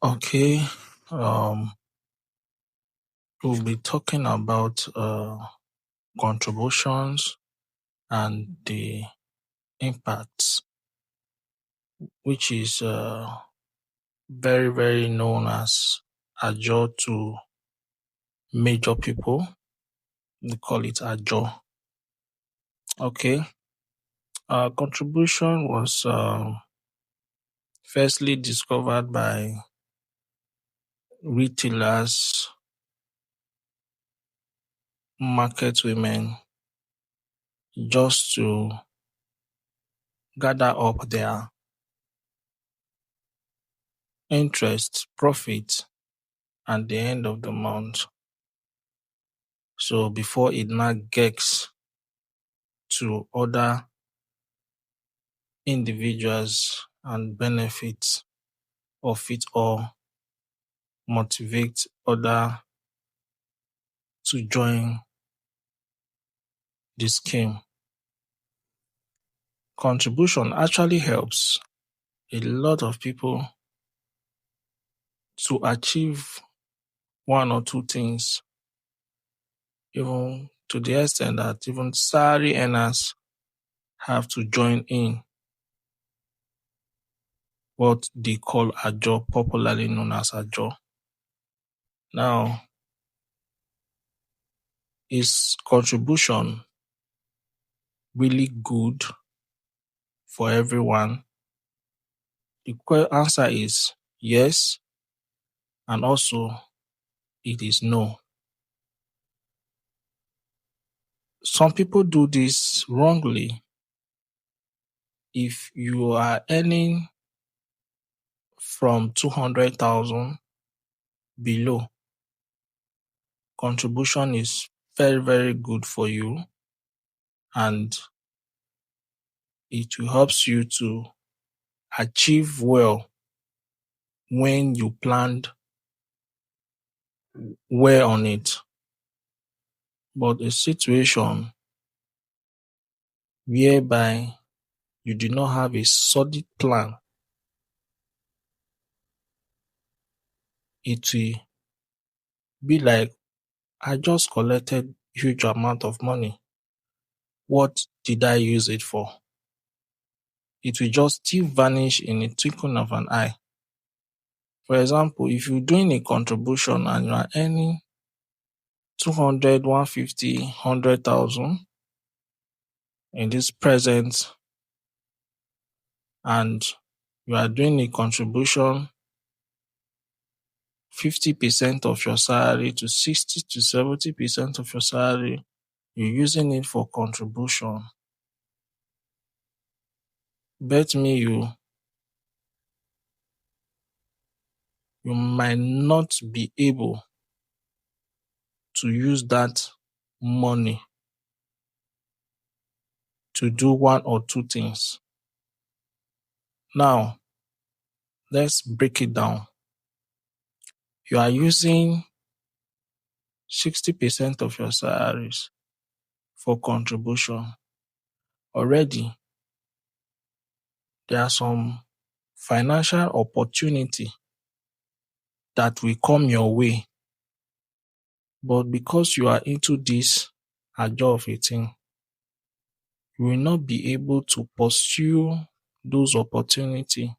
Okay, um, we'll be talking about contributions and the impacts, which is very, very known as Ajo to major people. They call it Ajo. Okay, contribution was firstly discovered by retailers, market women, just to gather up their interest, profit at the end of the month. So before it now gets to other individuals and benefits of it, or motivate other to join the scheme. Contribution actually helps a lot of people to achieve one or two things, even to the extent that even salary earners have to join in what they call Ajo, popularly known as Ajo. Now, is contribution really good for everyone? The answer is yes, and also it is no. Some people do this wrongly. If you are earning from 200,000 below, contribution is very, very good for you, and it will help you to achieve well when you planned well on it. But a situation whereby you do not have a solid plan, it will be like, I just collected huge amount of money. What did I use it for? It will just still vanish in a twinkling of an eye. For example, if you're doing a contribution and you are earning 200, 150, 100,000 in this present, and you are doing a contribution 50% of your salary to 60 to 70% of your salary, you're using it for contribution. Bet me you might not be able to use that money to do one or two things. Now, let's break it down. You are using 60% of your salaries for contribution. Already, there are some financial opportunity that will come your way. But because you are into this Ajo of a thing, you will not be able to pursue those opportunities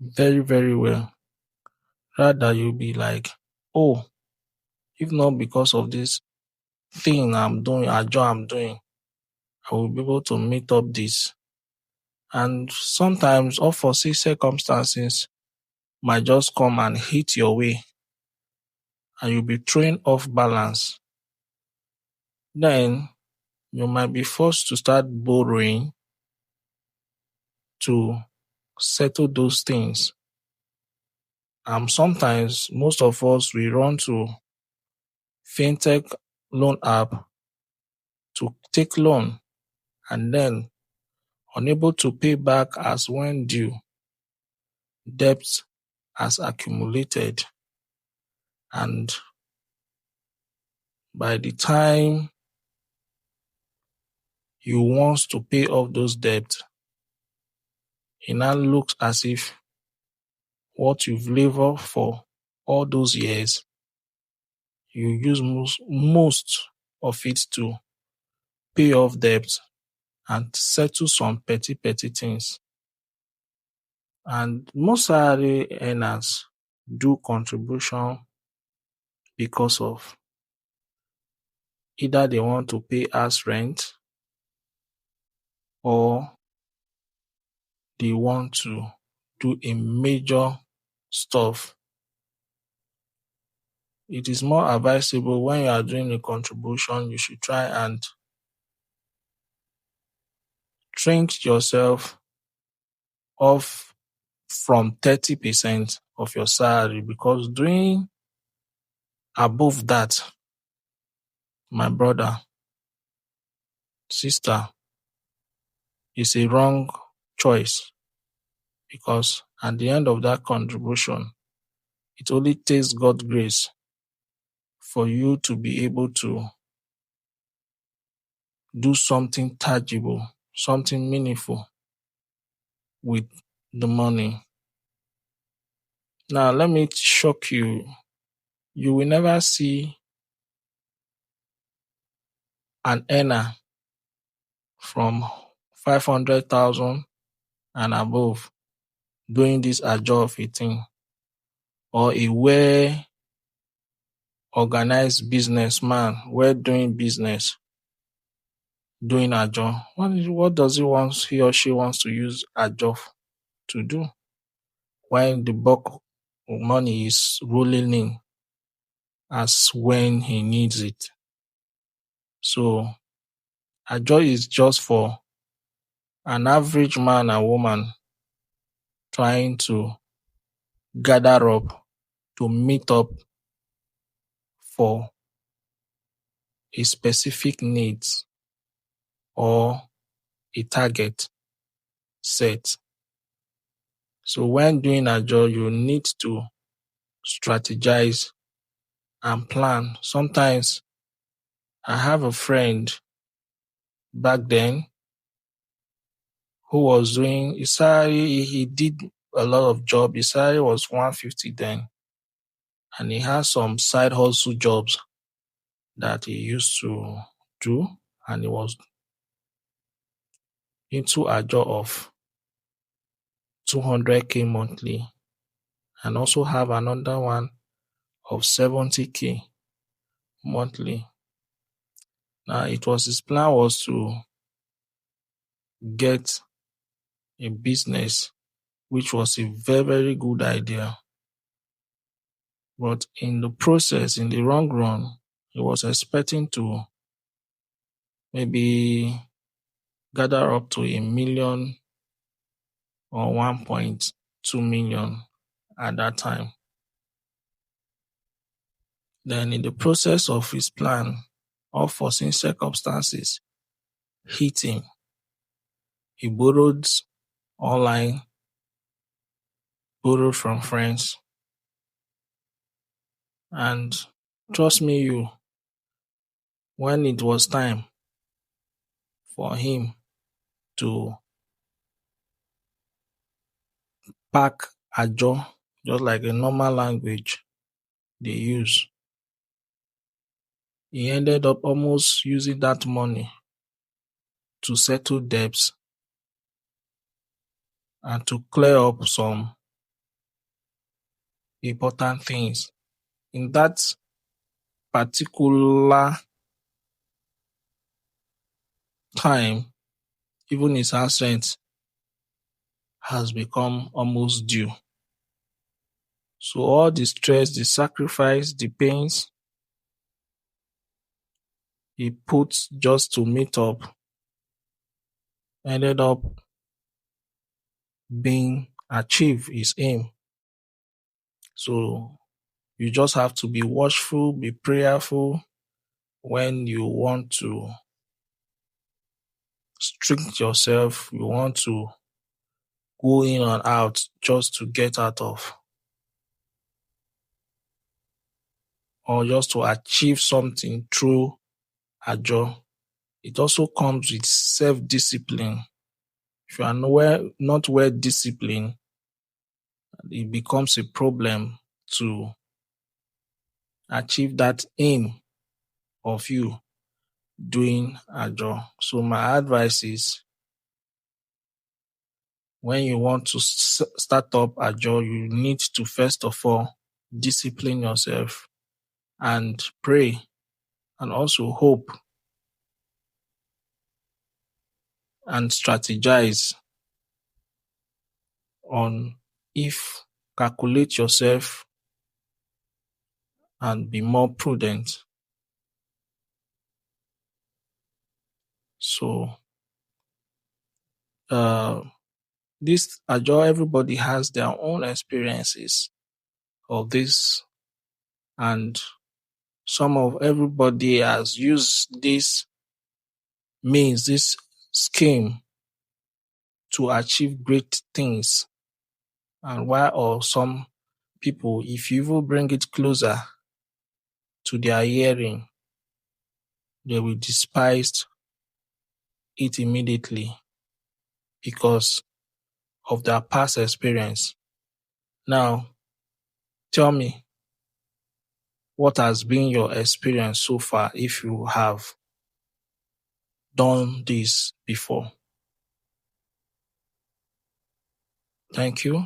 very, very well. Rather, you'll be like, oh, if not because of this thing I'm doing, Ajo I'm doing, I will be able to meet up this. And sometimes unforeseen circumstances might just come and hit your way, and you'll be thrown off balance. Then you might be forced to start borrowing to settle those things. Sometimes most of us, we run to fintech loan app to take loan, and then unable to pay back as when due, debt has accumulated, and by the time you want to pay off those debts, it now looks as if what you've labored for all those years, you use most of it to pay off debt and settle some petty things. And most salary earners do contribution because of either they want to pay us rent or they want to do a major stuff. It is more advisable when you are doing a contribution, you should try and shrink yourself off from 30% of your salary, because doing above that, my brother, sister, is a wrong choice, because at the end of that contribution, it only takes God's grace for you to be able to do something tangible, something meaningful with the money. Now, let me shock you. You will never see an earner from 500,000 and above doing this ajo of a thing, or a well-organized businessman, well doing business, doing ajo. What does he or she wants to use ajo to do when the bulk of money is rolling in as when he needs it? So ajo is just for an average man and woman trying to gather up to meet up for a specific needs or a target set. So when doing ajo, you need to strategize and plan. Sometimes I have a friend back then who was doing his salary. He did a lot of job. His salary was 150 then, and he has some side hustle jobs that he used to do, and he was into ajo of 200k monthly, and also have another one of 70k monthly. Now, his plan was to get a business, which was a very, very good idea. But in the process, in the long run, he was expecting to maybe gather up to 1 million or 1.2 million at that time. Then in the process of his plan, unforeseen circumstances hit him. He borrowed online, borrowed from friends, and trust me, when it was time for him to pack ajo, just like a normal language they use, he ended up almost using that money to settle debts and to clear up some important things. In that particular time, even his house rent has become almost due. So all the stress, the sacrifice, the pains he put just to meet up ended up being achieve his aim. So you just have to be watchful, be prayerful when you want to strict yourself, you want to go in and out just to get out of, or just to achieve something through ajo. It also comes with self-discipline. If you are not well disciplined, it becomes a problem to achieve that aim of you doing Ajo. So my advice is, when you want to start up Ajo, you need to first of all discipline yourself and pray and also hope and strategize on if calculate yourself and be more prudent. So this Ajo, everybody has their own experiences of this, and everybody has used this means, this scheme, to achieve great things. And or some people, if you even bring it closer to their hearing, they will despise it immediately because of their past experience. Now, tell me, what has been your experience so far if you have done this before? Thank you.